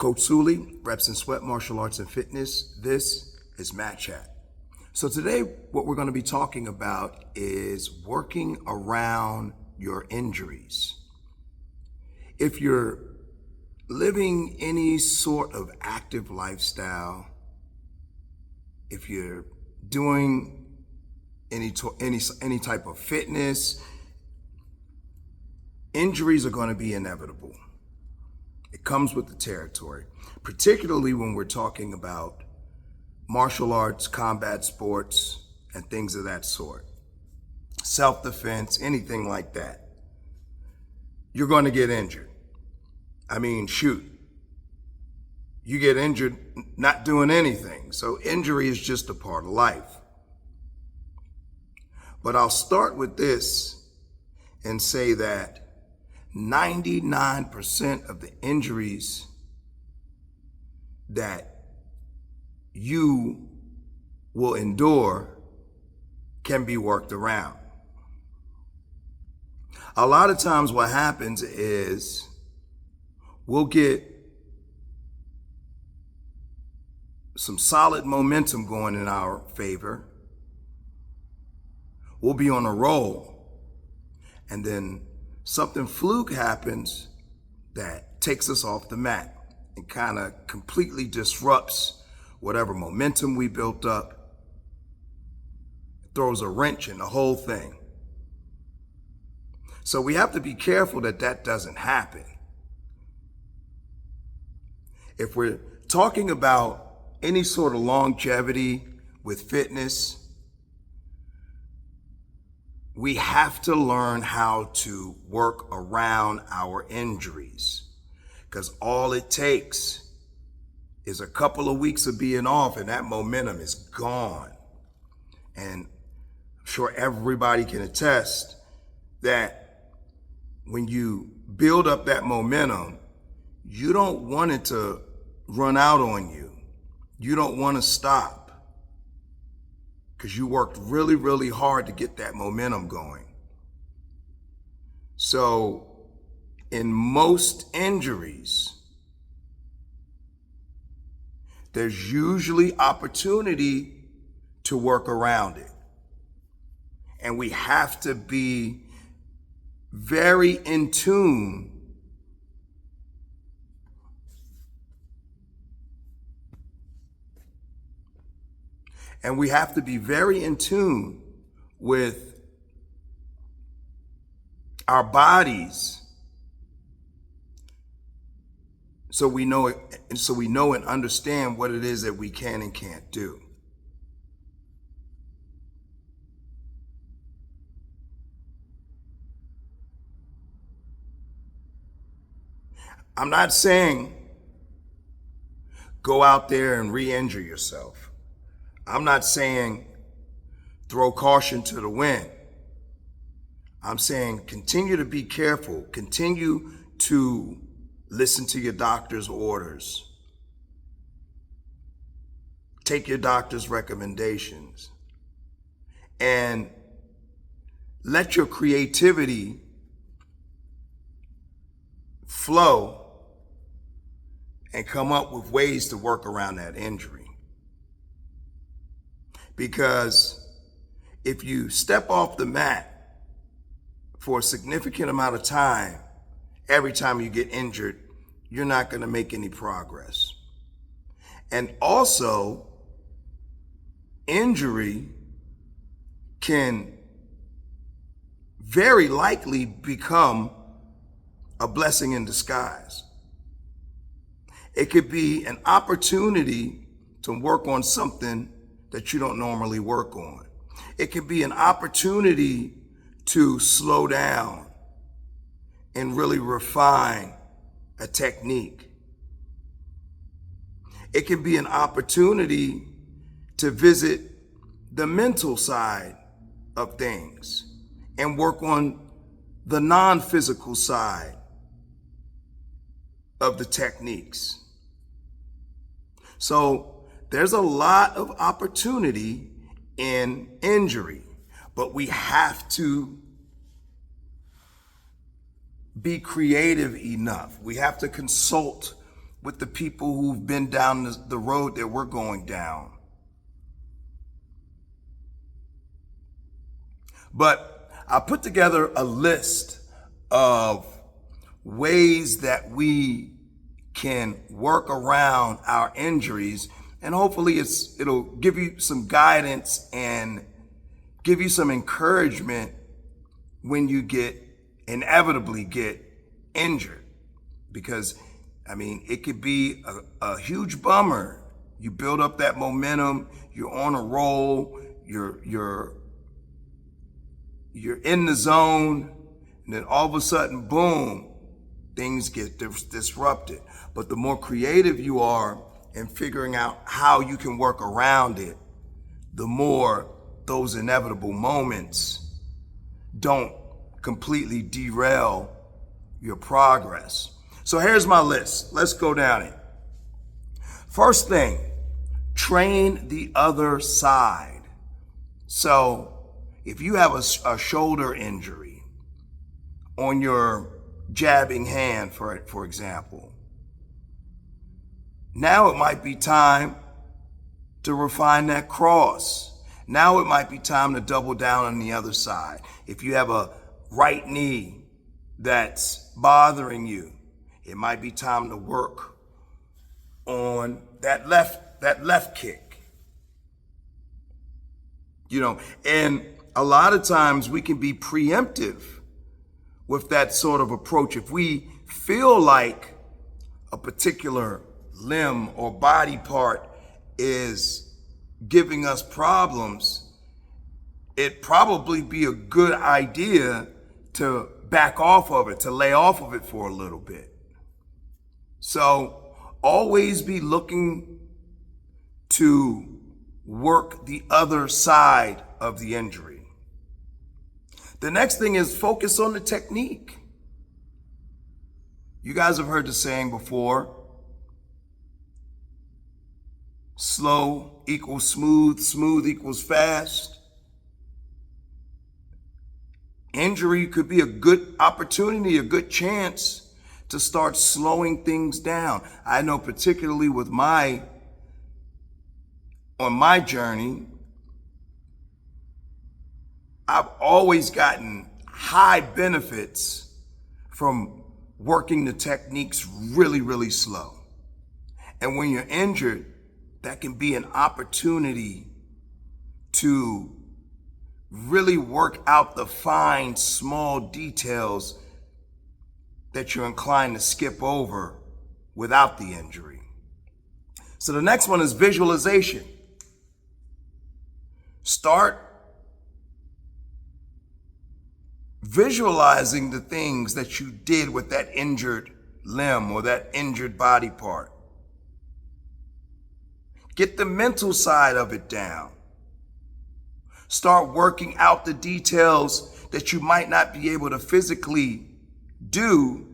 Coach Sully, Reps and Sweat Martial Arts and Fitness. This is Mat Chat. So today what we're going to be talking about is working around your injuries. If you're living any sort of active lifestyle, if you're doing any type of fitness, injuries are going to be inevitable. It comes with the territory, particularly when we're talking about martial arts, combat sports, and things of that sort. Self-defense, anything like that. You're going to get injured. I mean, shoot. You get injured not doing anything. So injury is just a part of life. But I'll start with this and say that 99% of the injuries that you will endure can be worked around. A lot of times what happens is we'll get some solid momentum going in our favor. We'll be on a roll, and then something fluke happens that takes us off the mat and kind of completely disrupts whatever momentum we built up, throws a wrench in the whole thing. So we have to be careful that that doesn't happen. If we're talking about any sort of longevity with fitness, we have to learn how to work around our injuries, because all it takes is a couple of weeks of being off and that momentum is gone. And I'm sure everybody can attest that when you build up that momentum, you don't want it to run out on you. You don't want to stop, because you worked really, really hard to get that momentum going. So in most injuries, there's usually opportunity to work around it. And we have to be very in tune with our bodies, so we know it, and so we know and understand what it is that we can and can't do. I'm not saying go out there and re-injure yourself. I'm not saying throw caution to the wind. I'm saying continue to be careful. Continue to listen to your doctor's orders. Take your doctor's recommendations. And let your creativity flow and come up with ways to work around that injury. Because if you step off the mat for a significant amount of time, every time you get injured, you're not going to make any progress. And also, injury can very likely become a blessing in disguise. It could be an opportunity to work on something that you don't normally work on. It could be an opportunity to slow down and really refine a technique. It can be an opportunity to visit the mental side of things and work on the non-physical side of the techniques. So there's a lot of opportunity in injury, but we have to be creative enough. We have to consult with the people who've been down the road that we're going down. But I put together a list of ways that we can work around our injuries, and hopefully it'll give you some guidance and give you some encouragement when you inevitably get injured. Because, I mean, it could be a huge bummer. You build up that momentum, you're on a roll, you're in the zone, and then all of a sudden, boom, things get disrupted. But the more creative you are in figuring out how you can work around it, the more those inevitable moments don't completely derail your progress. So here's my list. Let's go down it. First thing, train the other side. So if you have a shoulder injury on your jabbing hand, for example, now it might be time to refine that cross. Now it might be time to double down on the other side. If you have a right knee that's bothering you, it might be time to work on that left kick. And a lot of times we can be preemptive with that sort of approach. If we feel like a particular limb or body part is giving us problems, it'd probably be a good idea to back off of it, to lay off of it for a little bit. So always be looking to work the other side of the injury. The next thing is focus on the technique. You guys have heard the saying before, slow equals smooth, smooth equals fast. Injury could be a good opportunity, a good chance to start slowing things down. I know particularly on my journey, I've always gotten high benefits from working the techniques really, really slow. And when you're injured, that can be an opportunity to really work out the fine, small details that you're inclined to skip over without the injury. So the next one is visualization. Start visualizing the things that you did with that injured limb or that injured body part. Get the mental side of it down. Start working out the details that you might not be able to physically do.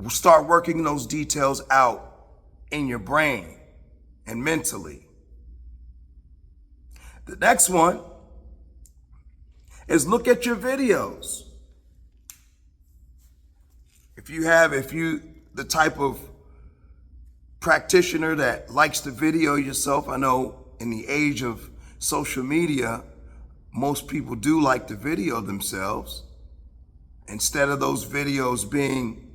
Start working those details out in your brain and mentally. The next one is look at your videos. If you the type of practitioner that likes to video yourself, I know in the age of social media, most people do like to video themselves. Instead of those videos being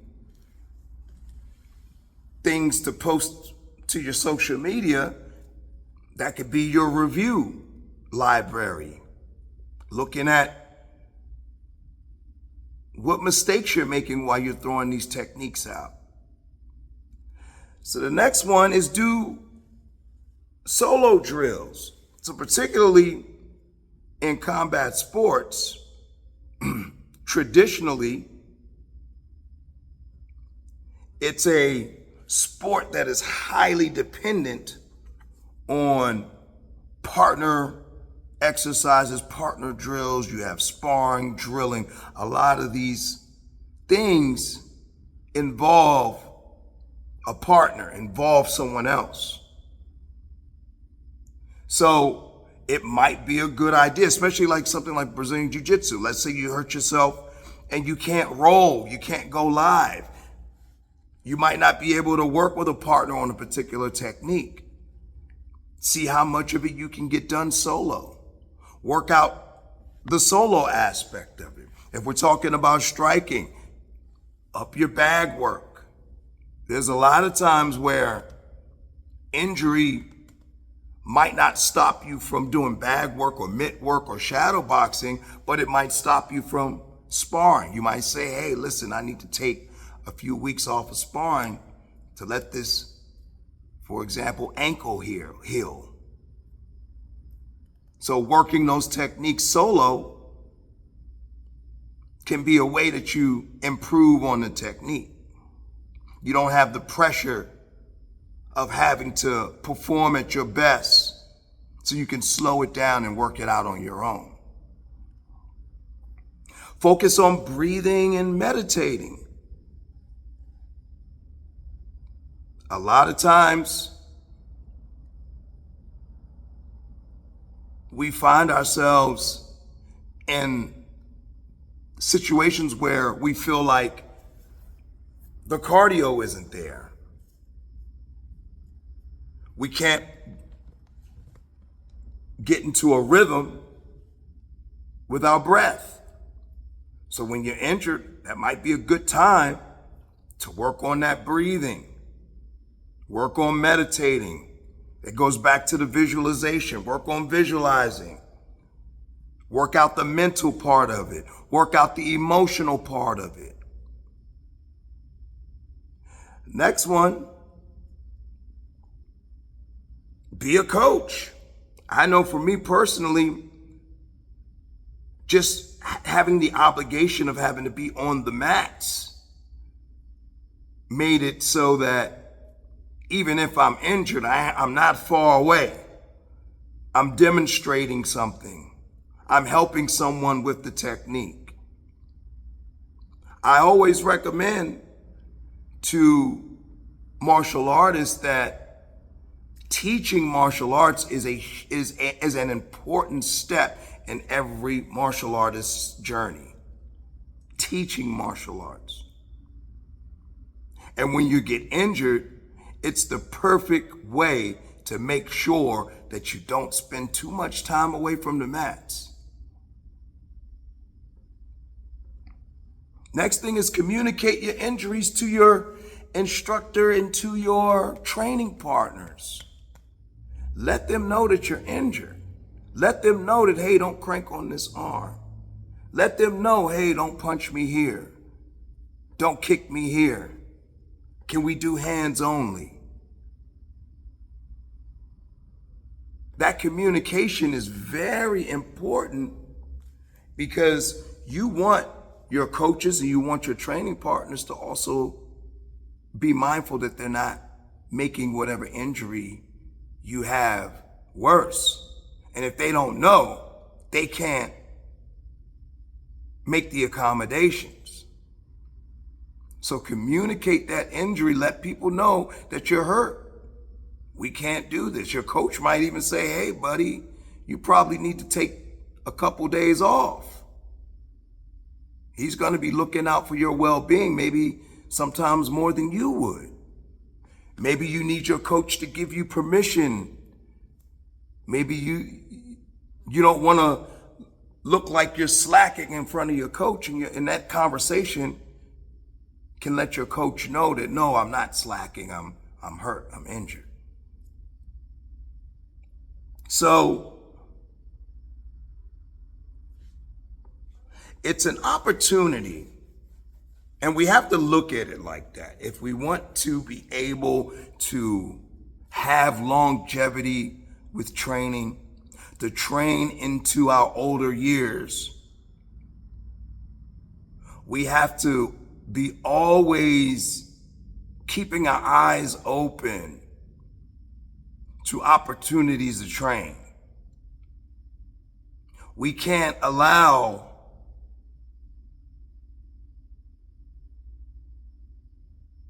things to post to your social media, that could be your review library. Looking at what mistakes you're making while you're throwing these techniques out. So the next one is do solo drills. So particularly in combat sports, traditionally, it's a sport that is highly dependent on partner exercises, partner drills. You have sparring, drilling. A lot of these things involve a partner, involve someone else. So it might be a good idea, especially like something like Brazilian Jiu-Jitsu. Let's say you hurt yourself and you can't roll, you can't go live. You might not be able to work with a partner on a particular technique. See how much of it you can get done solo. Work out the solo aspect of it. If we're talking about striking, up your bag work. There's a lot of times where injury might not stop you from doing bag work or mitt work or shadow boxing, but it might stop you from sparring. You might say, hey, listen, I need to take a few weeks off of sparring to let this, for example, ankle here heal. So working those techniques solo can be a way that you improve on the technique. You don't have the pressure of having to perform at your best, so you can slow it down and work it out on your own. Focus on breathing and meditating. A lot of times, we find ourselves in situations where we feel like the cardio isn't there. We can't get into a rhythm without breath. So when you're injured, that might be a good time to work on that breathing. Work on meditating. It goes back to the visualization. Work on visualizing. Work out the mental part of it. Work out the emotional part of it. Next one, be a coach. I know for me personally, just having the obligation of having to be on the mats made it so that even if I'm injured, I'm not far away. I'm demonstrating something. I'm helping someone with the technique. I always recommend to martial artists that teaching martial arts is an important step in every martial artist's journey. Teaching martial arts. And when you get injured, it's the perfect way to make sure that you don't spend too much time away from the mats. Next thing is communicate your injuries to your instructor and to your training partners. Let them know that you're injured. Let them know that, hey, don't crank on this arm. Let them know, hey, don't punch me here. Don't kick me here. Can we do hands only? That communication is very important because you want your coaches and you want your training partners to also be mindful that they're not making whatever injury you have worse. And if they don't know, they can't make the accommodations. So communicate that injury, let people know that you're hurt. We can't do this. Your coach might even say, hey, buddy, you probably need to take a couple days off. He's going to be looking out for your well-being, maybe sometimes more than you would. Maybe you need your coach to give you permission. Maybe you don't want to look like you're slacking in front of your coach, and that conversation can let your coach know that, no, I'm not slacking. I'm hurt. I'm injured. So it's an opportunity, and we have to look at it like that. If we want to be able to have longevity with training, to train into our older years, we have to be always keeping our eyes open to opportunities to train. We can't allow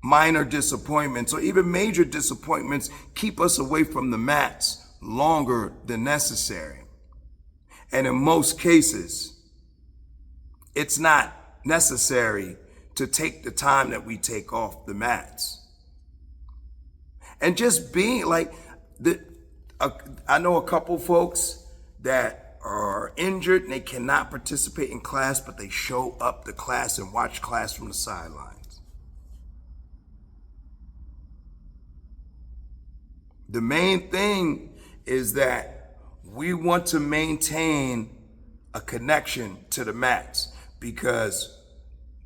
minor disappointments or even major disappointments keep us away from the mats longer than necessary. And in most cases, it's not necessary to take the time that we take off the mats. And just being like, I know a couple folks that are injured and they cannot participate in class, but they show up to class and watch class from the sidelines. The main thing is that we want to maintain a connection to the mats, because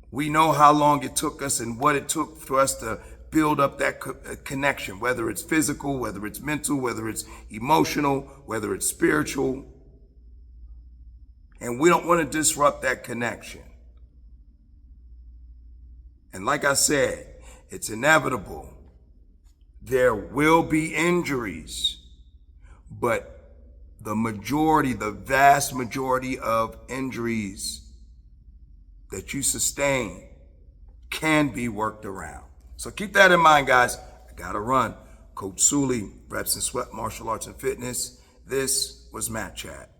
we know how long it took us and what it took for us to build up that connection, whether it's physical, whether it's mental, whether it's emotional, whether it's spiritual. And we don't want to disrupt that connection. And like I said, it's inevitable. There will be injuries, but the vast majority of injuries that you sustain can be worked around. So keep that in mind, guys. I gotta run. Coach Suley, Reps and Sweat Martial Arts and Fitness. This was Mat Chat.